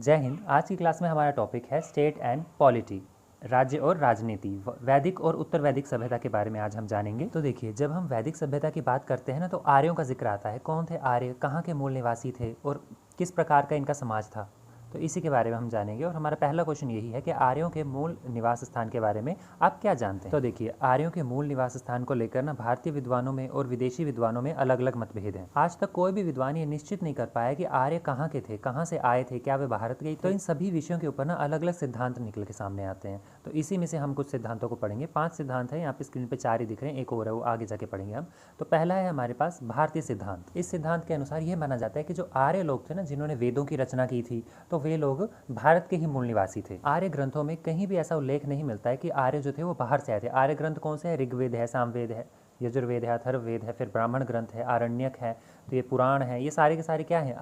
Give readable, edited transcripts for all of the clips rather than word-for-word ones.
जय हिंद। आज की क्लास में हमारा टॉपिक है स्टेट एंड पॉलिटी, राज्य और राजनीति, वैदिक और उत्तर वैदिक सभ्यता के बारे में आज हम जानेंगे। तो देखिए, जब हम वैदिक सभ्यता की बात करते हैं ना, तो आर्यों का जिक्र आता है। कौन थे आर्य, कहाँ के मूल निवासी थे और किस प्रकार का इनका समाज था, तो इसी के बारे में हम जानेंगे। और हमारा पहला क्वेश्चन यही है कि आर्यों के मूल निवास स्थान के बारे में आप क्या जानते हैं। तो देखिए, आर्यों के मूल निवास स्थान को लेकर ना भारतीय विद्वानों में और विदेशी विद्वानों में अलग अलग मतभेद हैं। आज तक कोई भी विद्वान ये निश्चित नहीं कर पाया कि आर्य कहाँ के थे, कहाँ से आए थे, क्या वे भारत गए थे। तो इन सभी विषयों के ऊपर ना अलग अलग सिद्धांत निकल के सामने आते हैं। तो इसी में से हम कुछ सिद्धांतों को पढ़ेंगे। 5 सिद्धांत है, यहाँ पे स्क्रीन पे 4 ही दिख रहे हैं, एक और है वो आगे जाके पढ़ेंगे हम। तो पहला है हमारे पास भारतीय सिद्धांत। इस सिद्धांत के अनुसार ये माना जाता है कि जो आर्य लोग थे ना, जिन्होंने वेदों की रचना की थी, तो वे लोग भारत के ही मूल निवासी थे। आर्य ग्रंथों में कहीं भी ऐसा उल्लेख नहीं मिलता है कि आर्य जो थे वो बाहर से आए थे। आर्य ग्रंथ कौन से हैं? ऋग्वेद है, सामवेद है, यजुर्वेद है, अथर्ववेद है, फिर ब्राह्मण ग्रंथ है, आरण्यक है, तो ये पुराण है, ये सारे के सारे क्या हैं?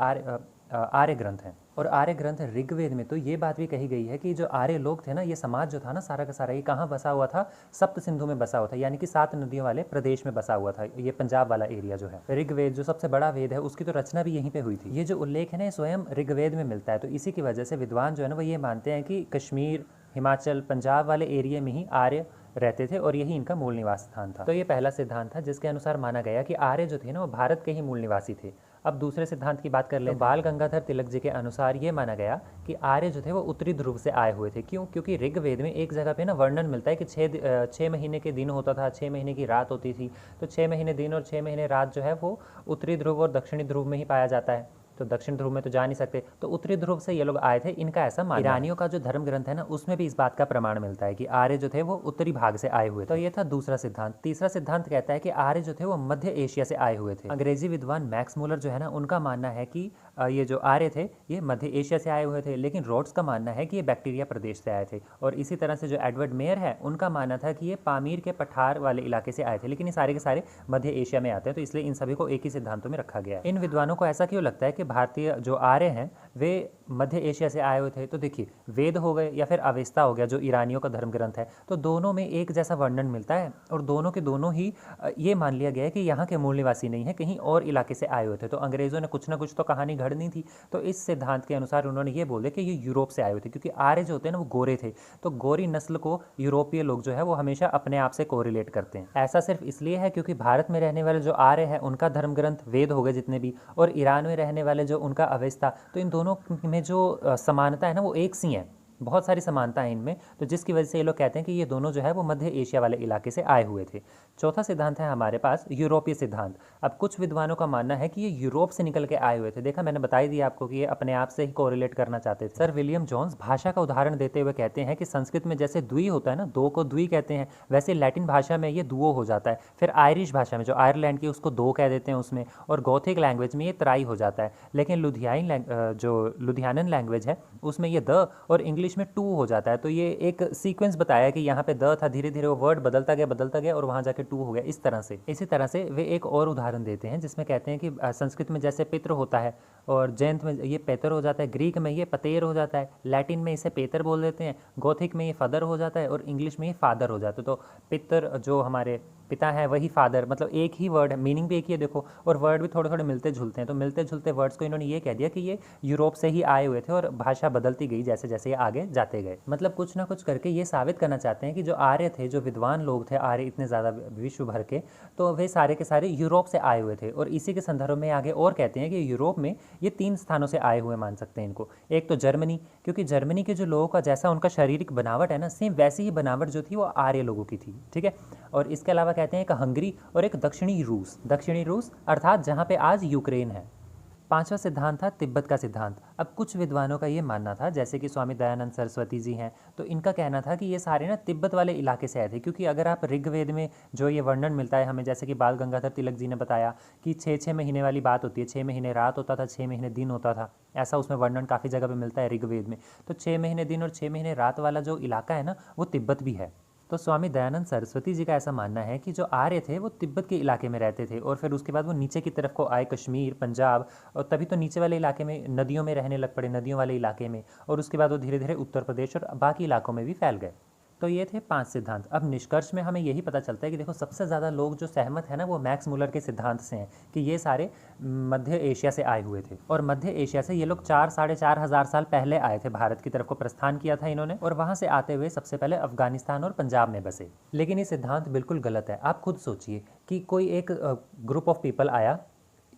आर्य ग्रंथ हैं। और आर्य ग्रंथ ऋग्वेद में तो ये बात भी कही गई है कि जो आर्य लोग थे ना, ये समाज जो था ना, सारा का सारा ये कहाँ बसा हुआ था? सप्त सिंधु में बसा हुआ था, यानी कि 7 नदियों वाले प्रदेश में बसा हुआ था। ये पंजाब वाला एरिया जो है। ऋग्वेद जो सबसे बड़ा वेद है, उसकी तो रचना भी यहीं पे हुई थी। ये जो उल्लेख है ना, स्वयं ऋग्वेद में मिलता है। तो इसी की वजह से विद्वान जो है ना, वो ये मानते हैं कि कश्मीर, हिमाचल, पंजाब वाले एरिया में ही आर्य रहते थे और यही इनका मूल निवास स्थान था। तो ये पहला सिद्धांत था, जिसके अनुसार माना गया कि आर्य जो थे ना, वो भारत के ही मूल निवासी थे। अब दूसरे सिद्धांत की बात कर ले। तो बाल गंगाधर तिलक जी के अनुसार ये माना गया कि आर्य जो थे वो उत्तरी ध्रुव से आए हुए थे। क्यों? क्योंकि ऋग्वेद में एक जगह पे ना वर्णन मिलता है कि 6 महीने के दिन होता था, 6 महीने की रात होती थी। तो 6 महीने दिन और 6 महीने रात जो है वो उत्तरी ध्रुव और दक्षिणी ध्रुव में ही पाया जाता है। तो दक्षिण ध्रुव में तो जा नहीं सकते, तो उत्तरी ध्रुव से ये लोग आए थे, इनका ऐसा मानना है। ईरानियों का जो धर्म ग्रंथ है ना, उसमें भी इस बात का प्रमाण मिलता है कि आर्य जो थे वो उत्तरी भाग से आए हुए थे। तो ये था दूसरा सिद्धांत। तीसरा सिद्धांत कहता है कि आर्य जो थे वो मध्य एशिया से आए हुए थे। अंग्रेजी विद्वान मैक्स मूलर जो है ना, उनका मानना है कि ये जो आर्य थे ये मध्य एशिया से आए हुए थे, लेकिन रोड्स का मानना है कि ये बैक्टीरिया प्रदेश से आए थे। और इसी तरह से जो एडवर्ड मेयर है, उनका मानना था कि ये पामीर के पठार वाले इलाके से आए थे, लेकिन ये सारे के सारे मध्य एशिया में आते हैं। तो इसलिए इन सभी को एक ही सिद्धांतों में रखा गया है। इन विद्वानों को ऐसा क्यों लगता है कि भारतीय जो आर्य हैं वे मध्य एशिया से आए हुए थे? तो देखिए, वेद हो गए या फिर अवेस्ता हो गया, जो ईरानियों का धर्म ग्रंथ है, तो दोनों में एक जैसा वर्णन मिलता है और दोनों के दोनों ही ये मान लिया गया है कि यहाँ के मूल निवासी नहीं है, कहीं और इलाके से आए हुए थे। तो अंग्रेजों ने कुछ ना कुछ तो कहानी घड़नी थी। तो इस सिद्धांत के अनुसार उन्होंने ये बोले कि ये यूरोप से आए हुए थे, क्योंकि आर्य जो होते हैं ना वो गोरे थे। तो गोरी नस्ल को यूरोपीय लोग जो है वो हमेशा अपने आप से कोरिलेट करते हैं। ऐसा सिर्फ इसलिए है क्योंकि भारत में रहने वाले जो आर्य है, उनका धर्म ग्रंथ वेद हो गए जितने भी, और ईरान में रहने वाले जो उनका अवेस्ता, तो इन दोनों में जो समानता है ना, वो एक सी है। बहुत सारी समानता है इनमें, तो जिसकी वजह से ये लोग कहते हैं कि ये दोनों जो है वो मध्य एशिया वाले इलाके से आए हुए थे। चौथा सिद्धांत है हमारे पास यूरोपीय सिद्धांत। अब कुछ विद्वानों का मानना है कि ये यूरोप से निकल के आए हुए थे। देखा, मैंने बताई दिया आपको कि ये अपने आप से ही कोरिलेट करना चाहते थे। सर विलियम जोन्स भाषा का उदाहरण देते हुए कहते हैं कि संस्कृत में जैसे द्वि होता है ना, दो को द्वि कहते हैं, वैसे लैटिन भाषा में ये दुओ हो जाता है। फिर आयरिश भाषा में, जो आयरलैंड की, उसको दो कह देते हैं उसमें, और गौथिक लैंग्वेज में ये त्राई हो जाता है। लेकिन लुधियानन लैंग्वेज है, उसमें ये द और इंग्लिश में टू हो जाता है। तो ये एक सीक्वेंस बताया कि यहाँ पे द था, धीरे धीरे वो वर्ड बदलता गया और वहाँ जाके टू हो गया। इस तरह से, इसी तरह से वे एक और उदाहरण देते हैं जिसमें कहते हैं कि संस्कृत में जैसे पितृ होता है और जैंत में ये पेतर हो जाता है, ग्रीक में ये पतेर हो जाता है, लैटिन में इसे पेतर बोल देते हैं, गौथिक में ये फादर हो जाता है और इंग्लिश में ये फादर हो जाता है। तो पितर जो हमारे पिता है वही फादर, मतलब एक ही वर्ड है, मीनिंग भी एक ही है देखो, और वर्ड भी थोड़े थोड़े मिलते जुलते हैं। तो मिलते जुलते वर्ड्स को इन्होंने ये कह दिया कि ये यूरोप से ही आए हुए थे और भाषा बदलती गई जैसे जैसे ये आगे जाते गए। मतलब कुछ ना कुछ करके ये साबित करना चाहते हैं कि जो आर्य थे, जो विद्वान लोग थे आर्य इतने ज़्यादा विश्व भर के, तो वे सारे के सारे यूरोप से आए हुए थे। और इसी के संदर्भ में आगे और कहते हैं कि यूरोप में ये 3 स्थानों से आए हुए मान सकते हैं इनको। एक तो जर्मनी, क्योंकि जर्मनी के जो लोगों का जैसा उनका शारीरिक बनावट है ना, सेम वैसी ही बनावट जो थी वो आर्य लोगों की थी, ठीक है। और इसके अलावा कहते हैं एक हंगरी और एक दक्षिणी रूस अर्थात जहाँ पे आज यूक्रेन है। 5वां सिद्धांत था तिब्बत का सिद्धांत। अब कुछ विद्वानों का ये मानना था, जैसे कि स्वामी दयानंद सरस्वती जी हैं, तो इनका कहना था कि ये सारे ना तिब्बत वाले इलाके से आए थे। क्योंकि अगर आप ऋग्वेद में जो ये वर्णन मिलता है हमें, जैसे कि बाल गंगाधर तिलक जी ने बताया कि 6 महीने वाली बात होती है, 6 महीने रात होता था, 6 महीने दिन होता था, ऐसा उसमें वर्णन काफ़ी जगह पर मिलता है ऋग्वेद में। तो 6 महीने दिन और 6 महीने रात वाला जो इलाका है ना, वो तिब्बत भी है। तो स्वामी दयानंद सरस्वती जी का ऐसा मानना है कि जो आर्य थे वो तिब्बत के इलाके में रहते थे और फिर उसके बाद वो नीचे की तरफ को आए, कश्मीर, पंजाब, और तभी तो नीचे वाले इलाके में नदियों में रहने लग पड़े, नदियों वाले इलाके में, और उसके बाद वो धीरे धीरे उत्तर प्रदेश और बाकी इलाकों में भी फैल गए। तो ये थे 5 सिद्धांत। अब निष्कर्ष में हमें यही पता चलता है कि देखो सबसे ज़्यादा लोग जो सहमत है ना वो मैक्स मुलर के सिद्धांत से हैं कि ये सारे मध्य एशिया से आए हुए थे, और मध्य एशिया से ये लोग 4-4.5 हज़ार साल पहले आए थे, भारत की तरफ को प्रस्थान किया था इन्होंने, और वहाँ से आते हुए सबसे पहले अफगानिस्तान और पंजाब में बसे। लेकिन ये सिद्धांत बिल्कुल गलत है। आप खुद सोचिए कि कोई एक ग्रुप ऑफ पीपल आया,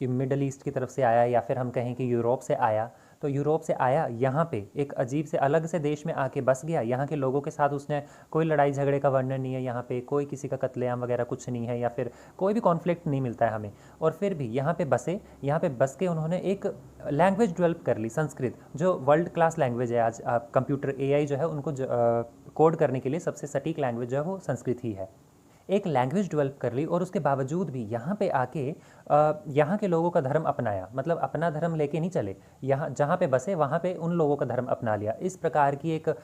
मिडल ईस्ट की तरफ से आया, या फिर हम कहें कि यूरोप से आया, तो यूरोप से आया यहाँ पे एक अजीब से अलग से देश में आके बस गया। यहाँ के लोगों के साथ उसने कोई लड़ाई झगड़े का वर्णन नहीं है, यहाँ पे कोई किसी का कत्लेआम वगैरह कुछ नहीं है, या फिर कोई भी कॉन्फ्लिक्ट नहीं मिलता है हमें। और फिर भी यहाँ पे बसे, यहाँ पे बस के उन्होंने एक लैंग्वेज डेवलप कर ली, संस्कृत, जो वर्ल्ड क्लास लैंग्वेज है। आज कंप्यूटर AI जो है उनको कोड करने के लिए सबसे सटीक लैंग्वेज जो है वो संस्कृत ही है। एक लैंग्वेज डेवलप कर ली, और उसके बावजूद भी यहाँ पे आके यहाँ के लोगों का धर्म अपनाया, मतलब अपना धर्म लेके नहीं चले, यहाँ जहाँ पे बसे वहाँ पे उन लोगों का धर्म अपना लिया। इस प्रकार की एक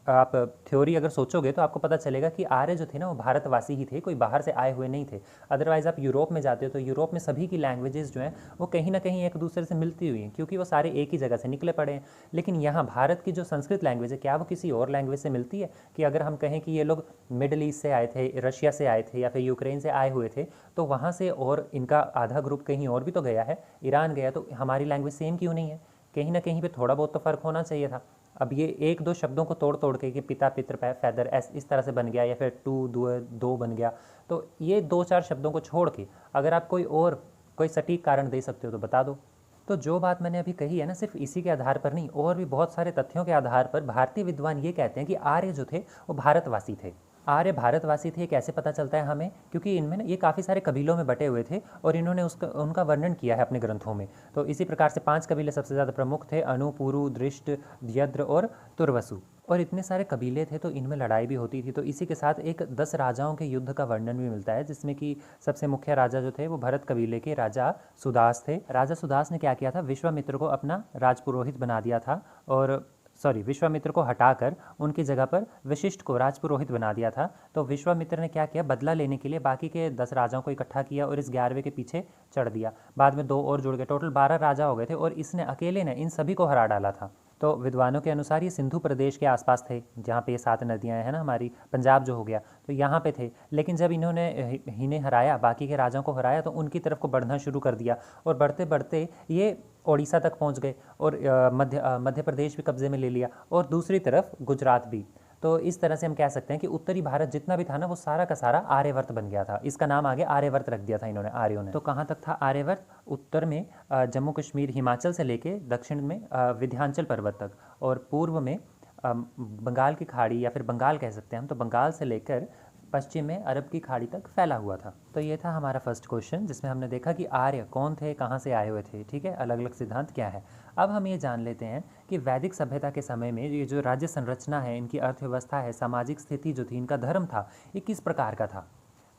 आप थ्योरी अगर सोचोगे तो आपको पता चलेगा कि आर्य जो थे ना वो भारतवासी ही थे, कोई बाहर से आए हुए नहीं थे। अदरवाइज़ आप यूरोप में जाते हो तो यूरोप में सभी की लैंग्वेजेस जो हैं वो कहीं ना कहीं एक दूसरे से मिलती हुई हैं, क्योंकि वो सारे एक ही जगह से निकले पड़े हैं। लेकिन यहाँ भारत की जो संस्कृत लैंग्वेज है, क्या वो किसी और लैंग्वेज से मिलती है? कि अगर हम कहें कि ये लोग मिडल ईस्ट से आए थे, रशिया से आए थे, या फिर यूक्रेन से आए हुए थे, तो वहाँ से और इनका आधा ग्रुप कहीं और भी तो गया है, ईरान गया, तो हमारी लैंग्वेज सेम क्यों नहीं है? कहीं ना कहीं पे थोड़ा बहुत तो फ़र्क होना चाहिए था। अब ये एक दो शब्दों को तोड़ तोड़ के कि पिता पितृ फैदर इस तरह से बन गया, या फिर टू दो बन गया, तो ये 2-4 शब्दों को छोड़ के अगर आप कोई सटीक कारण दे सकते हो तो बता दो। तो जो बात मैंने अभी कही है ना, सिर्फ इसी के आधार पर नहीं, और भी बहुत सारे तथ्यों के आधार पर भारतीय विद्वान ये कहते हैं कि आर्य जो थे वो भारतवासी थे। आर्य भारतवासी थे, कैसे पता चलता है हमें? क्योंकि इनमें ना ये काफ़ी सारे कबीलों में बटे हुए थे, और इन्होंने उनका वर्णन किया है अपने ग्रंथों में। तो इसी प्रकार से 5 कबीले सबसे ज़्यादा प्रमुख थे: अनु, पुरु, दृष्ट, यद्र और तुर्वसु। और इतने सारे कबीले थे तो इनमें लड़ाई भी होती थी। तो इसी के साथ एक 10 राजाओं के युद्ध का वर्णन भी मिलता है, जिसमें कि सबसे मुख्य राजा जो थे वो भरत कबीले के राजा सुदास थे। राजा सुदास ने क्या किया था? विश्वामित्र को अपना राजपुरोहित बना दिया था, और विश्वामित्र को हटाकर उनकी जगह पर वशिष्ठ को राजपुरोहित बना दिया था। तो विश्वामित्र ने क्या किया? बदला लेने के लिए बाकी के 10 राजाओं को इकट्ठा किया और इस 11वें के पीछे चढ़ दिया। बाद में 2 और जुड़ गए, टोटल 12 राजा हो गए थे, और इसने अकेले ने इन सभी को हरा डाला था। तो विद्वानों के अनुसार ये सिंधु प्रदेश के आसपास थे, जहाँ पे ये 7 नदियाँ हैं ना, हमारी पंजाब जो हो गया, तो यहाँ पे थे। लेकिन जब इन्होंने इन्हें हराया, बाकी के राजाओं को हराया, तो उनकी तरफ को बढ़ना शुरू कर दिया, और बढ़ते बढ़ते ये ओडिशा तक पहुँच गए, और मध्य प्रदेश भी कब्जे में ले लिया, और दूसरी तरफ गुजरात भी। तो इस तरह से हम कह सकते हैं कि उत्तरी भारत जितना भी था ना वो सारा का सारा आर्यवर्त बन गया था। इसका नाम आगे आर्यवर्त रख दिया था इन्होंने, आर्यों ने। तो कहाँ तक था आर्यवर्त? उत्तर में जम्मू कश्मीर, हिमाचल से लेके दक्षिण में विंध्याचल पर्वत तक, और पूर्व में बंगाल की खाड़ी, या फिर बंगाल कह सकते हैं हम, तो बंगाल से लेकर पश्चिम में अरब की खाड़ी तक फैला हुआ था। तो ये था हमारा फर्स्ट क्वेश्चन, जिसमें हमने देखा कि आर्य कौन थे, कहाँ से आए हुए थे, ठीक है, अलग अलग सिद्धांत क्या है। अब हम ये जान लेते हैं कि वैदिक सभ्यता के समय में ये जो राज्य संरचना है, इनकी अर्थव्यवस्था है, सामाजिक स्थिति जो थी, इनका धर्म था, ये किस प्रकार का था।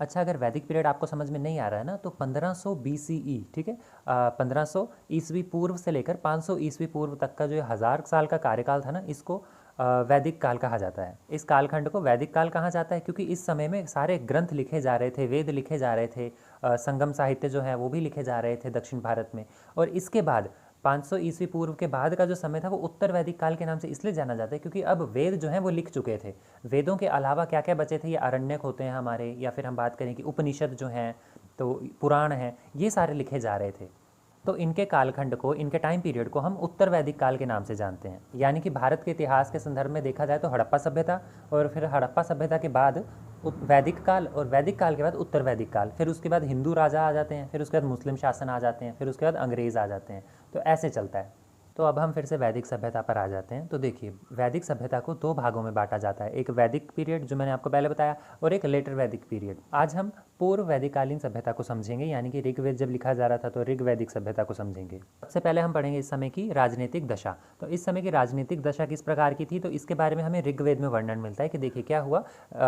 अच्छा, अगर वैदिक पीरियड आपको समझ में नहीं आ रहा है ना, तो 1500 BCE, ठीक है, 1500 ईस्वी पूर्व से लेकर 500 ईस्वी पूर्व तक का जो 1000 साल का कार्यकाल था ना, इसको वैदिक काल कहा जाता है। इस कालखंड को वैदिक काल कहा जाता है क्योंकि इस समय में सारे ग्रंथ लिखे जा रहे थे, वेद लिखे जा रहे थे, संगम साहित्य जो है वो भी लिखे जा रहे थे दक्षिण भारत में। और इसके बाद 500 ईस्वी पूर्व के बाद का जो समय था वो उत्तर वैदिक काल के नाम से इसलिए जाना जाता है क्योंकि अब वेद जो हैं वो लिख चुके थे। वेदों के अलावा क्या क्या बचे थे? ये आरण्यक होते हैं हमारे, या फिर हम बात करें कि उपनिषद जो हैं, तो पुराण हैं, ये सारे लिखे जा रहे थे। तो इनके कालखंड को, इनके टाइम पीरियड को हम उत्तर वैदिक काल के नाम से जानते हैं। यानी कि भारत के इतिहास के संदर्भ में देखा जाए तो हड़प्पा सभ्यता, और फिर हड़प्पा सभ्यता के बाद वैदिक काल, और वैदिक काल के बाद उत्तर वैदिक काल, फिर उसके बाद हिंदू राजा आ जाते हैं, फिर उसके बाद मुस्लिम शासन आ जाते हैं, फिर उसके बाद अंग्रेज़ आ जाते हैं। तो ऐसे चलता है। तो अब हम फिर से वैदिक सभ्यता पर आ जाते हैं। तो देखिए, वैदिक सभ्यता को 2 भागों में बांटा जाता है, एक वैदिक पीरियड जो मैंने आपको पहले बताया, और एक लेटर वैदिक पीरियड। आज हम पूर्व वैदिकालीन सभ्यता को समझेंगे, यानी कि ऋग्वेद जब लिखा जा रहा था तो ऋग्वैदिक सभ्यता को समझेंगे। सबसे पहले हम पढ़ेंगे इस समय की राजनीतिक दशा। तो इस समय की राजनीतिक दशा किस प्रकार की थी, तो इसके बारे में हमें ऋग्वेद में वर्णन मिलता है कि देखिए क्या हुआ,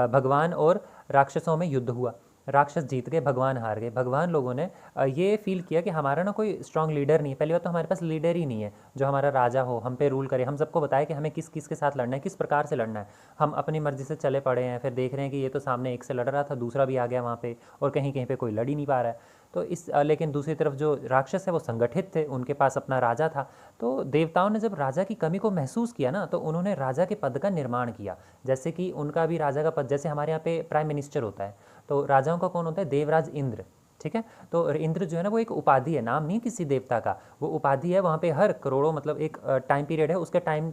भगवान और राक्षसों में युद्ध हुआ, राक्षस जीत गए, भगवान हार गए। भगवान लोगों ने ये फील किया कि हमारा ना कोई स्ट्रॉन्ग लीडर नहीं है, पहली बात तो हमारे पास लीडर ही नहीं है जो हमारा राजा हो, हम पे रूल करे, हम सबको बताए कि हमें किस किस के साथ लड़ना है, किस प्रकार से लड़ना है। हम अपनी मर्जी से चले पड़े हैं, फिर देख रहे हैं कि ये तो सामने एक से लड़ रहा था, दूसरा भी आ गया वहाँ पे, और कहीं कहीं पे कोई लड़ ही नहीं पा रहा है। तो लेकिन दूसरी तरफ जो राक्षस है वो संगठित थे, उनके पास अपना राजा था। तो देवताओं ने जब राजा की कमी को महसूस किया ना, तो उन्होंने राजा के पद का निर्माण किया। जैसे कि उनका भी राजा का पद, जैसे हमारे यहाँ पे प्राइम मिनिस्टर होता है, तो राजाओं का कौन होता है? देवराज इंद्र, ठीक है। तो इंद्र जो है ना वो एक उपाधि है, नाम नहीं किसी देवता का, वो उपाधि है। वहाँ पे हर करोड़ों, मतलब एक टाइम पीरियड है, उसके टाइम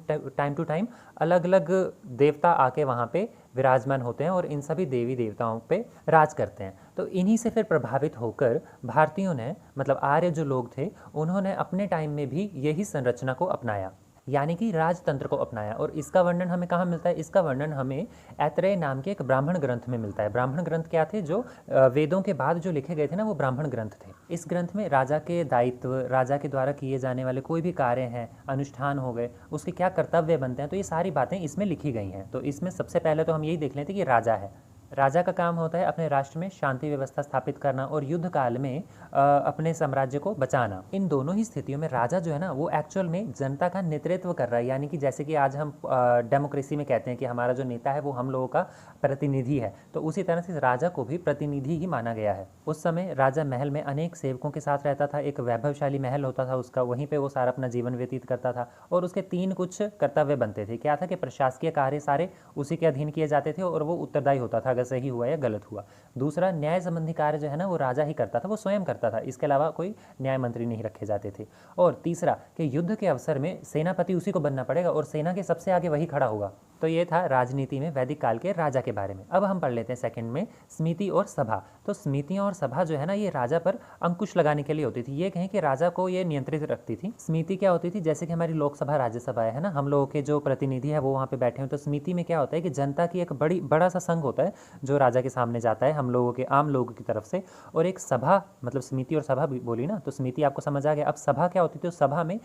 टू टाइम अलग अलग देवता आके वहाँ पे विराजमान होते हैं और इन सभी देवी देवताओं पे राज करते हैं। तो इन्हीं से फिर प्रभावित होकर भारतीयों ने, मतलब आर्य जो लोग थे, उन्होंने अपने टाइम में भी यही संरचना को अपनाया, यानी कि राजतंत्र को अपनाया। और इसका वर्णन हमें कहाँ मिलता है? इसका वर्णन हमें ऐत्रेय नाम के एक ब्राह्मण ग्रंथ में मिलता है। ब्राह्मण ग्रंथ क्या थे? जो वेदों के बाद जो लिखे गए थे ना, वो ब्राह्मण ग्रंथ थे। इस ग्रंथ में राजा के दायित्व, राजा के द्वारा किए जाने वाले कोई भी कार्य हैं, अनुष्ठान हो गए, उसके क्या कर्तव्य बनते हैं, तो ये सारी बातें इसमें लिखी गई हैं। तो इसमें सबसे पहले तो हम यही देख लेते हैं कि राजा है, राजा का काम होता है अपने राष्ट्र में शांति व्यवस्था स्थापित करना और युद्ध काल में अपने साम्राज्य को बचाना। इन दोनों ही स्थितियों में राजा जो है ना वो एक्चुअल में जनता का नेतृत्व कर रहा है, यानी कि जैसे कि आज हम डेमोक्रेसी में कहते हैं कि हमारा जो नेता है वो हम लोगों का प्रतिनिधि है, तो उसी तरह से राजा को भी प्रतिनिधि ही माना गया है। उस समय राजा महल में अनेक सेवकों के साथ रहता था, एक वैभवशाली महल होता था उसका, वहीं पर वो सारा अपना जीवन व्यतीत करता था। और उसके 3 कुछ कर्तव्य बनते थे। क्या था? कि प्रशासकीय कार्य सारे उसी के अधीन किए जाते थे और वो उत्तरदायी होता था अगर सही हुआ या गलत हुआ। दूसरा, न्याय संबंधी कार्य जो है ना वो राजा ही करता था, वो स्वयं करता था, इसके अलावा कोई न्याय मंत्री नहीं रखे जाते थे। और तीसरा, कि युद्ध के अवसर में सेनापति उसी को बनना पड़ेगा और सेना के सबसे आगे वही खड़ा होगा। तो ये था राजनीति में वैदिक काल के राजा के बारे में। अब हम पढ़ लेते हैं सेकंड में समिति और सभा। तो समितियां और सभा जो है ना ये राजा पर अंकुश लगाने के लिए होती थी, ये कहें कि राजा को ये नियंत्रित रखती थी। समिति क्या होती थी? जैसे कि हमारी लोकसभा राज्यसभा है ना, हम लोगों के जो प्रतिनिधि है वो वहाँ पे बैठे हैं। तो समिति में क्या होता है कि जनता की एक बड़ा सा संघ होता है जो राजा के सामने जाता है, हम लोगों के, आम लोगों की तरफ से। और एक सभा, मतलब समिति और सभा भी बोली ना, तो समिति आपको समझ आ गया। अब सभा क्या होती थी? तो सभा में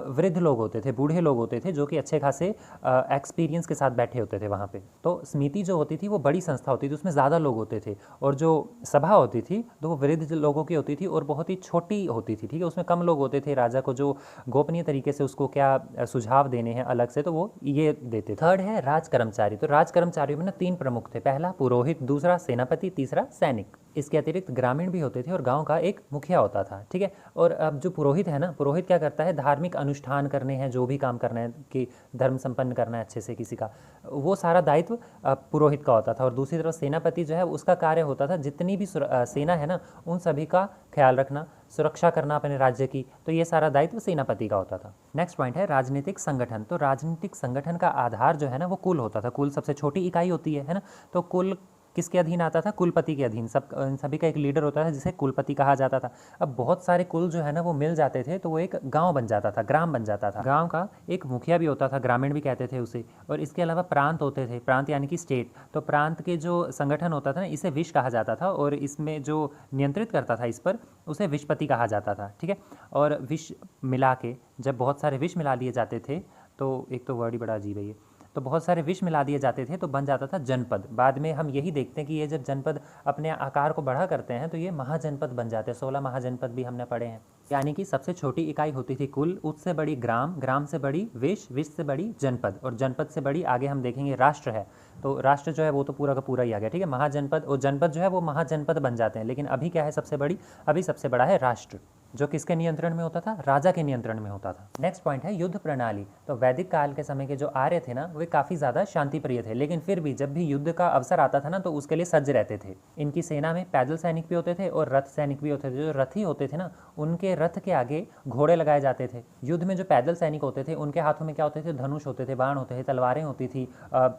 वृद्ध लोग होते थे, बूढ़े लोग होते थे, जो कि अच्छे खासे एक्सपीरियंस के साथ बैठे होते थे वहाँ पे। तो समिति जो होती थी वो बड़ी संस्था होती थी, उसमें ज़्यादा लोग होते थे। और जो सभा होती थी तो वो वृद्ध लोगों की होती थी और बहुत ही छोटी होती थी, ठीक है, उसमें कम लोग होते थे। राजा को जो गोपनीय तरीके से उसको क्या सुझाव देने हैं अलग से, तो वो ये देते थे। थर्ड है राज कर्मचारी। तो राज कर्मचारियों में ना 3 प्रमुख थे, पहला पुरोहित, दूसरा सेनापति, तीसरा सैनिक। इसके अतिरिक्त ग्रामीण भी होते थे और गांव का एक मुखिया होता था, ठीक है। और अब जो पुरोहित है ना, पुरोहित क्या करता है? धार्मिक अनुष्ठान करने हैं, जो भी काम करना है, कि धर्म संपन्न करना है अच्छे से किसी का, वो सारा दायित्व पुरोहित का होता था। और दूसरी तरफ सेनापति जो है उसका कार्य होता था जितनी भी सेना है ना उन सभी का ख्याल रखना, सुरक्षा करना अपने राज्य की, तो ये सारा दायित्व सेनापति का होता था। नेक्स्ट पॉइंट है राजनीतिक संगठन। तो राजनीतिक संगठन का आधार जो है ना वो कुल होता था। कुल सबसे छोटी इकाई होती है ना, तो कुल किसके अधीन आता था? कुलपति के अधीन। सभी का एक लीडर होता था जिसे कुलपति कहा जाता था। अब बहुत सारे कुल जो है ना वो मिल जाते थे तो वो एक गांव बन जाता था, ग्राम बन जाता था। गांव का एक मुखिया भी होता था, ग्रामीण भी कहते थे उसे। और इसके अलावा प्रांत होते थे, प्रांत यानी कि स्टेट। तो प्रांत के जो संगठन होता था ना इसे विश कहा जाता था, और इसमें जो नियंत्रित करता था इस पर उसे विशपति कहा जाता था, ठीक है। और विश मिला के, जब बहुत सारे विश मिला दिए जाते थे, तो एक तो वर्ड ही बड़ा अजीब है ये, तो बहुत सारे विष मिला दिए जाते थे तो बन जाता था जनपद। बाद में हम यही देखते हैं कि ये जब जनपद अपने आकार को बढ़ा करते हैं तो ये महाजनपद बन जाते हैं। 16 महाजनपद भी हमने पढ़े हैं। यानी कि सबसे छोटी इकाई होती थी कुल, उससे बड़ी ग्राम, ग्राम से बड़ी विष, विष से बड़ी जनपद, और जनपद से बड़ी आगे हम देखेंगे राष्ट्र है। तो राष्ट्र जो है वो तो पूरा का पूरा ही आ गया, ठीक है। महाजनपद और जनपद जो है वो महाजनपद बन जाते हैं। लेकिन अभी क्या है सबसे बड़ी? अभी सबसे बड़ा है राष्ट्र, जो किसके नियंत्रण में होता था? राजा के नियंत्रण में होता था। नेक्स्ट पॉइंट है युद्ध प्रणाली। तो वैदिक काल के समय के जो आर्य थे ना वे काफ़ी ज़्यादा शांति प्रिय थे, लेकिन फिर भी जब भी युद्ध का अवसर आता था ना तो उसके लिए सज्ज रहते थे। इनकी सेना में पैदल सैनिक भी होते थे और रथ सैनिक भी होते थे। जो रथी होते थे ना उनके रथ के आगे घोड़े लगाए जाते थे। युद्ध में जो पैदल सैनिक होते थे उनके हाथों में क्या होते थे? धनुष होते थे, बाण होते थे, तलवारें होती थी,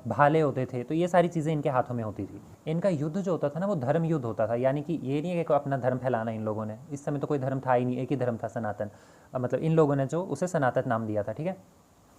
भाले होते थे। तो ये सारी चीज़ें इनके हाथों में होती थी। इनका युद्ध जो होता था ना वो धर्म युद्ध होता था, यानी कि ये नहीं है कि अपना धर्म फैलाना। इन लोगों ने, इस समय तो कोई धर्म था ही नहीं, एक ही धर्म था, सनातन। मतलब इन लोगों ने जो उसे सनातन नाम दिया था, ठीक है।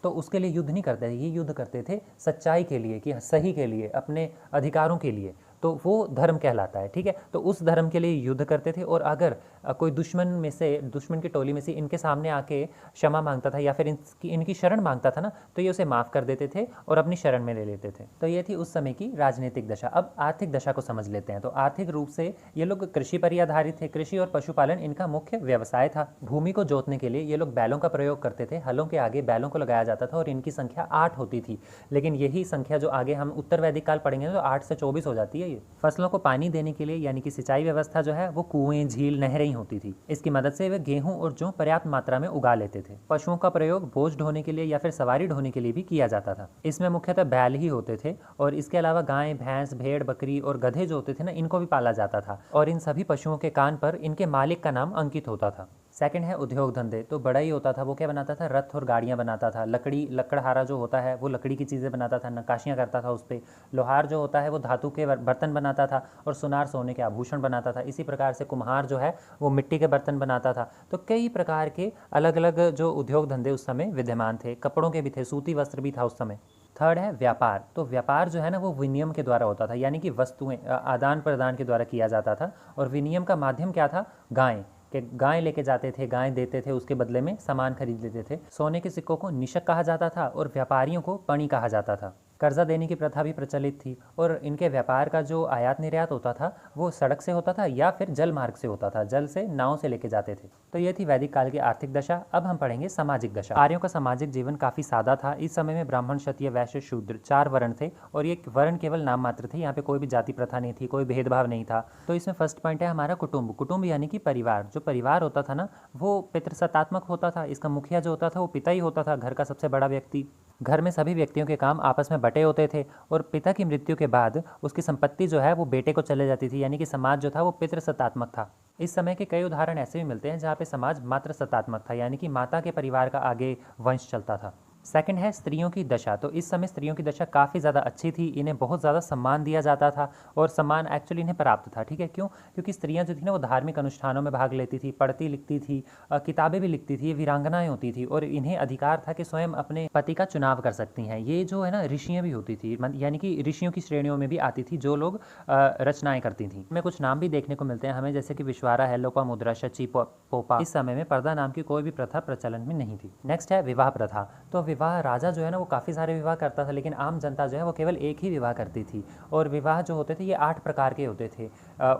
तो उसके लिए युद्ध नहीं करते थे, ये युद्ध करते थे सच्चाई के लिए, कि सही के लिए, अपने अधिकारों के लिए। तो वो धर्म कहलाता है, ठीक है। तो उस धर्म के लिए युद्ध करते थे। और अगर कोई दुश्मन की टोली में से इनके सामने आके क्षमा मांगता था या फिर इनकी शरण मांगता था ना तो ये उसे माफ़ कर देते थे और अपनी शरण में ले लेते थे। तो ये थी उस समय की राजनीतिक दशा। अब आर्थिक दशा को समझ लेते हैं। तो आर्थिक रूप से ये लोग कृषि पर ही आधारित थे। कृषि और पशुपालन इनका मुख्य व्यवसाय था। भूमि को जोतने के लिए ये लोग बैलों का प्रयोग करते थे। हलों के आगे बैलों को लगाया जाता था और इनकी संख्या 8 होती थी। लेकिन यही संख्या जो आगे हम उत्तर वैदिक काल पढ़ेंगे तो 8 से 24 हो जाती है चाहिए। फसलों को पानी देने के लिए यानी कि सिंचाई व्यवस्था जो है वो कुएं, झील, नहरें ही होती थी। इसकी मदद से वे गेहूं और जौ पर्याप्त मात्रा में उगा लेते थे। पशुओं का प्रयोग बोझ ढोने के लिए या फिर सवारी ढोने के लिए भी किया जाता था। इसमें मुख्यतः बैल ही होते थे और इसके अलावा गाय, भैंस, भेड़, बकरी और गधे जो होते थे ना, इनको भी पाला जाता था और इन सभी पशुओं के कान पर इनके मालिक का नाम अंकित होता था। सेकंड है उद्योग धंधे। तो बड़ा ही होता था, वो क्या बनाता था, रथ और गाड़ियाँ बनाता था। लकड़हारा जो होता है वो लकड़ी की चीज़ें बनाता था, नक्काशियाँ करता था उस पर। लोहार जो होता है वो धातु के बर्तन बनाता था और सुनार सोने के आभूषण बनाता था। इसी प्रकार से कुम्हार जो है वो मिट्टी के बर्तन बनाता था। तो कई प्रकार के अलग अलग जो उद्योग धंधे उस समय विद्यमान थे। कपड़ों के भी थे, सूती वस्त्र भी था उस समय। थर्ड है व्यापार। तो व्यापार जो है ना वो विनिमय के द्वारा होता था, यानी कि वस्तुएं आदान प्रदान के द्वारा किया जाता था। और विनिमय का माध्यम क्या था, गाय कि गाय लेके जाते थे, गाय देते थे, उसके बदले में सामान खरीद लेते थे। सोने के सिक्कों को निशक कहा जाता था और व्यापारियों को पणी कहा जाता था। कर्जा देने की प्रथा भी प्रचलित थी और इनके व्यापार का जो आयात निर्यात होता था वो सड़क से होता था या फिर जल मार्ग से होता था, जल से नाव से लेके जाते थे। तो ये थी वैदिक काल की आर्थिक दशा। अब हम पढ़ेंगे सामाजिक दशा। आर्यों का सामाजिक जीवन काफी सादा था। इस समय में ब्राह्मण, क्षत्रिय, वैश्य, शूद्र 4 वर्ण थे और ये वर्ण केवल नाम मात्र थे। यहाँ पे कोई भी जाति प्रथा नहीं थी, कोई भेदभाव नहीं था। तो इसमें फर्स्ट पॉइंट है हमारा कुटुंब। कुटुंब यानी कि परिवार। जो परिवार होता था ना वो पितृसत्तात्मक होता था। इसका मुखिया जो होता था वो पिता ही होता था, घर का सबसे बड़ा व्यक्ति। घर में सभी व्यक्तियों के काम आपस में बटे होते थे और पिता की मृत्यु के बाद उसकी संपत्ति जो है वो बेटे को चले जाती थी, यानी कि समाज जो था वो पितृसत्तात्मक था। इस समय के कई उदाहरण ऐसे भी मिलते हैं जहाँ पे समाज मातृ सत्तात्मक था, यानी कि माता के परिवार का आगे वंश चलता था। सेकंड है स्त्रियों की दशा। तो इस समय स्त्रियों की दशा काफ़ी ज़्यादा अच्छी थी। इन्हें बहुत ज़्यादा सम्मान दिया जाता था और सम्मान एक्चुअली इन्हें प्राप्त था। ठीक है, क्यों? क्योंकि स्त्रियां जो थी ना वो धार्मिक अनुष्ठानों में भाग लेती थी, पढ़ती लिखती थी, किताबें भी लिखती थी, वीरांगनाएं होती थी और इन्हें अधिकार था कि स्वयं अपने पति का चुनाव कर सकती हैं। ये जो है ना ऋषियाँ भी होती थी, यानी कि ऋषियों की श्रेणियों में भी आती थी जो लोग रचनाएं करती थी। में कुछ नाम भी देखने को मिलते हैं हमें, जैसे कि विश्वारा है, लोपामुद्रा, शची, पोपा। इस समय में पर्दा नाम की कोई भी प्रथा प्रचलन में नहीं थी। नेक्स्ट है विवाह प्रथा। तो विवाह, राजा जो है ना वो काफ़ी सारे विवाह करता था, लेकिन आम जनता जो है वो केवल एक ही विवाह करती थी। और विवाह जो होते थे ये 8 प्रकार के होते थे।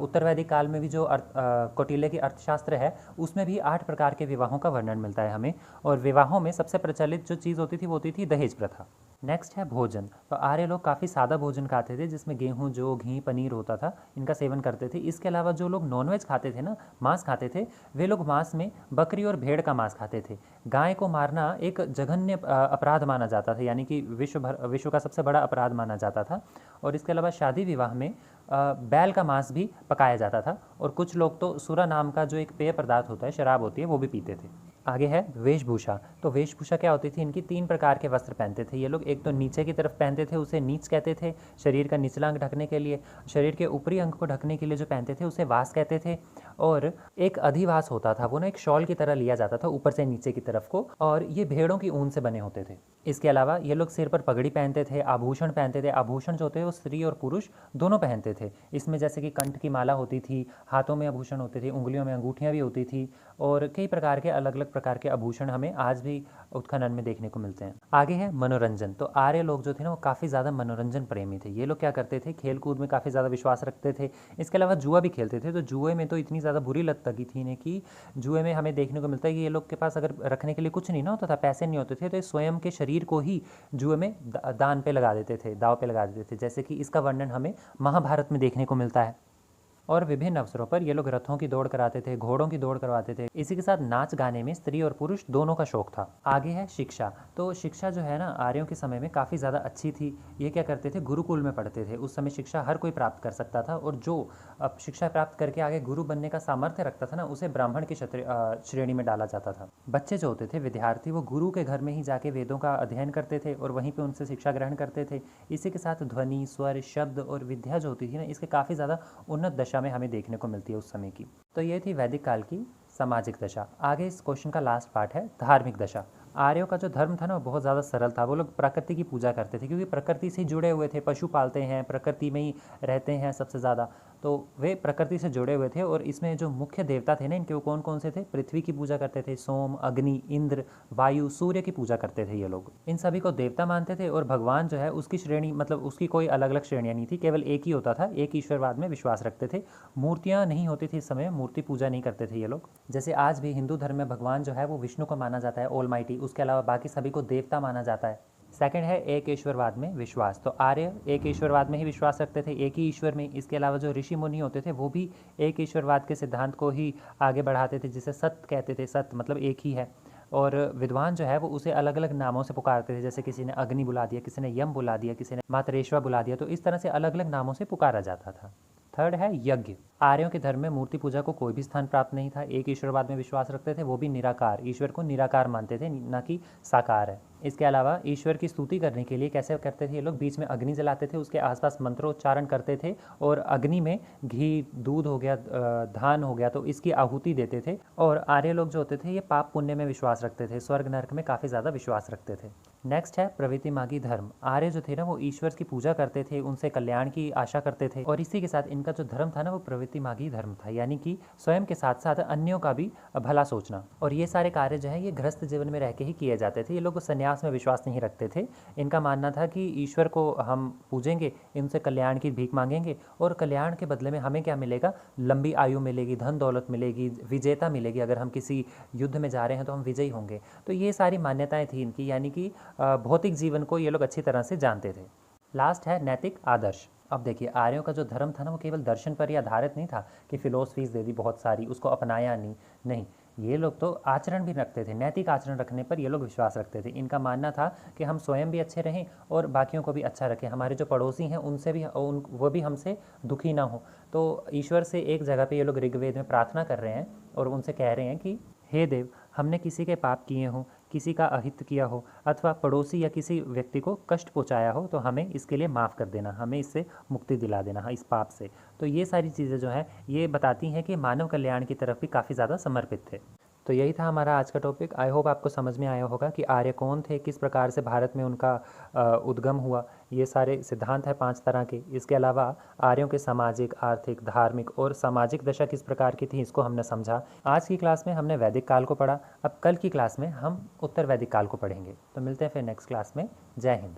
उत्तर वैदिक काल में भी जो कौटिल्य की अर्थशास्त्र है उसमें भी 8 प्रकार के विवाहों का वर्णन मिलता है हमें। और विवाहों में सबसे प्रचलित जो चीज़ होती थी वो होती थी दहेज प्रथा। नेक्स्ट है भोजन। तो आर्य लोग काफ़ी सादा भोजन खाते थे, जिसमें गेहूं, जौ, घी, पनीर होता था, इनका सेवन करते थे। इसके अलावा जो लोग नॉनवेज खाते थे ना, मांस खाते थे, वे लोग मांस में बकरी और भेड़ का मांस खाते थे। गाय को मारना एक जघन्य अपराध माना जाता था, यानी कि विश्व का सबसे बड़ा अपराध माना जाता था। और इसके अलावा शादी विवाह में बैल का मांस भी पकाया जाता था। और कुछ लोग तो सुरा नाम का जो एक पेय पदार्थ होता है, शराब होती है, वो भी पीते थे। आगे है वेशभूषा। तो वेशभूषा क्या होती थी, इनकी 3 प्रकार के वस्त्र पहनते थे ये लोग। एक तो नीचे की तरफ पहनते थे, उसे नीच कहते थे, शरीर का निचला अंग ढकने के लिए। शरीर के ऊपरी अंग को ढकने के लिए जो पहनते थे उसे वास कहते थे। और एक अधिवास होता था, वो ना एक शॉल की तरह लिया जाता था ऊपर से नीचे की तरफ को, और ये भेड़ों की ऊन से बने होते थे। इसके अलावा ये लोग सिर पर पगड़ी पहनते थे, आभूषण पहनते थे। आभूषण जो होते थे वो स्त्री और पुरुष दोनों पहनते थे। इसमें जैसे कि कंठ की माला होती थी, हाथों में आभूषण होते थे, उंगलियों में अंगूठियाँ भी होती थी और कई प्रकार के अलग अलग प्रकार के आभूषण हमें आज भी उत्खनन में देखने को मिलते हैं। आगे है मनोरंजन। तो आर्य लोग जो थे ना वो काफ़ी ज़्यादा मनोरंजन प्रेमी थे। ये लोग क्या करते थे, खेल कूद में काफ़ी ज़्यादा विश्वास रखते थे। इसके अलावा जुआ भी खेलते थे। तो जुए में तो इतनी ज़्यादा बुरी लत लगी थी इन्हें कि जुए में हमें देखने को मिलता है कि ये लोग के पास अगर रखने के लिए कुछ नहीं ना होता था, पैसे नहीं होते थे, तो स्वयं के शरीर को ही जुए में दान पे लगा देते थे, दाव पे लगा देते थे। जैसे कि इसका वर्णन हमें महाभारत में देखने को मिलता है। और विभिन्न अवसरों पर ये लोग रथों की दौड़ कराते थे, घोड़ों की दौड़ करवाते थे। इसी के साथ नाच गाने में स्त्री और पुरुष दोनों का शौक था। आगे है शिक्षा। तो शिक्षा जो है ना आर्यों के समय में काफ़ी ज़्यादा अच्छी थी। ये क्या करते थे, गुरुकुल में पढ़ते थे। उस समय शिक्षा हर कोई प्राप्त कर सकता था और जो अब शिक्षा प्राप्त करके आगे गुरु बनने का सामर्थ्य रखता था ना उसे ब्राह्मण की श्रेणी में डाला जाता था। बच्चे जो होते थे, विद्यार्थी, वो गुरु के घर में ही जाके वेदों का अध्ययन करते थे और वहीं पर उनसे शिक्षा ग्रहण करते थे। इसी के साथ ध्वनि, स्वर, शब्द और विद्या जो होती थी ना इसके काफ़ी ज़्यादा उन्नत दशा में हमें देखने को मिलती है उस समय की। तो ये थी वैदिक काल की सामाजिक दशा। आगे इस क्वेश्चन का लास्ट पार्ट है धार्मिक दशा। आर्यों का जो धर्म था ना वो बहुत ज़्यादा सरल था। वो लोग प्रकृति की पूजा करते थे, क्योंकि प्रकृति से जुड़े हुए थे, पशु पालते हैं, प्रकृति में ही रहते हैं सबसे ज़्यादा, तो वे प्रकृति से जुड़े हुए थे। और इसमें जो मुख्य देवता थे ना इनके, वो कौन कौन से थे, पृथ्वी की पूजा करते थे, सोम, अग्नि, इंद्र, वायु, सूर्य की पूजा करते थे ये लोग। इन सभी को देवता मानते थे और भगवान जो है उसकी श्रेणी, मतलब उसकी कोई अलग अलग श्रेणियाँ नहीं थी, केवल एक ही होता था, एक ईश्वरवाद में विश्वास रखते थे। मूर्तियाँ नहीं होती थी इस समय, मूर्ति पूजा नहीं करते थे ये लोग। जैसे आज भी हिंदू धर्म में भगवान जो है वो विष्णु को माना जाता है, ऑलमाइटी। उसके अलावा बाकी सभी को देवता माना जाता है। सेकंड है एक ईश्वरवाद में विश्वास। तो आर्य एक ईश्वरवाद में ही विश्वास रखते थे, एक ही ईश्वर में। इसके अलावा जो ऋषि मुनि होते थे वो भी एक ईश्वरवाद के सिद्धांत को ही आगे बढ़ाते थे, जिसे सत्य कहते थे। सत्य मतलब एक ही है। और विद्वान जो है वो उसे अलग अलग नामों से पुकारते थे, जैसे किसी ने अग्नि बुला दिया, किसी ने यम बुला दिया, किसी ने मातरेश्वर बुला दिया। तो इस तरह से अलग अलग नामों से पुकारा जाता था। थर्ड है यज्ञ। आर्यों के धर्म में मूर्ति पूजा को कोई भी स्थान प्राप्त नहीं था। एक ईश्वरवाद में विश्वास रखते थे, वो भी निराकार। ईश्वर को निराकार मानते थे, ना कि साकार है। इसके अलावा ईश्वर की स्तुति करने के लिए कैसे करते थे ये लोग, बीच में अग्नि जलाते थे, उसके आसपास मंत्रोच्चारण करते थे, और अग्नि में घी, दूध हो गया, धान हो गया, तो इसकी आहुति देते थे। और आर्य लोग जो होते थे ये पाप पुण्य में विश्वास रखते थे, स्वर्ग नरक में काफ़ी ज़्यादा विश्वास रखते थे। नेक्स्ट है प्रवृत्तिमागी धर्म। आर्य जो थे ना वो ईश्वर की पूजा करते थे, उनसे कल्याण की आशा करते थे, और इसी के साथ इनका जो धर्म था ना वो प्रवृत्तिमागी धर्म था, यानी कि स्वयं के साथ साथ अन्यों का भी भला सोचना। और ये सारे कार्य जो है ये गृहस्थ जीवन में रह के ही किए जाते थे। ये लोग संन्यास में विश्वास नहीं रखते थे। इनका मानना था कि ईश्वर को हम पूजेंगे, इनसे कल्याण की भीख मांगेंगे, और कल्याण के बदले में हमें क्या मिलेगा, लंबी आयु मिलेगी, धन दौलत मिलेगी, विजेता मिलेगी। अगर हम किसी युद्ध में जा रहे हैं तो हम विजयी होंगे। तो ये सारी मान्यताएं थी इनकी, यानी कि भौतिक जीवन को ये लोग अच्छी तरह से जानते थे। लास्ट है नैतिक आदर्श। अब देखिए आर्यों का जो धर्म था ना वो केवल दर्शन पर ही आधारित नहीं था कि फिलोसफीज दे दी बहुत सारी, उसको अपनाया नहीं, ये लोग तो आचरण भी रखते थे। नैतिक आचरण रखने पर ये लोग विश्वास रखते थे। इनका मानना था कि हम स्वयं भी अच्छे रहें और बाकियों को भी अच्छा रखें, हमारे जो पड़ोसी हैं उनसे भी वो भी हमसे दुखी ना हो। तो ईश्वर से एक जगह पे ये लोग ऋग्वेद में प्रार्थना कर रहे हैं और उनसे कह रहे हैं कि हे देव, हमने किसी के पाप किए हों, किसी का अहित किया हो, अथवा पड़ोसी या किसी व्यक्ति को कष्ट पहुंचाया हो, तो हमें इसके लिए माफ़ कर देना, हमें इससे मुक्ति दिला देना इस पाप से। तो ये सारी चीज़ें जो हैं ये बताती हैं कि मानव कल्याण की तरफ भी काफ़ी ज़्यादा समर्पित थे। तो यही था हमारा आज का टॉपिक। आई होप आपको समझ में आया होगा कि आर्य कौन थे, किस प्रकार से भारत में उनका उद्गम हुआ। ये सारे सिद्धांत हैं 5 तरह के। इसके अलावा आर्यों के सामाजिक, आर्थिक, धार्मिक और सामाजिक दशा किस प्रकार की थी, इसको हमने समझा। आज की क्लास में हमने वैदिक काल को पढ़ा। अब कल की क्लास में हम उत्तर वैदिक काल को पढ़ेंगे। तो मिलते हैं फिर नेक्स्ट क्लास में। जय हिंद।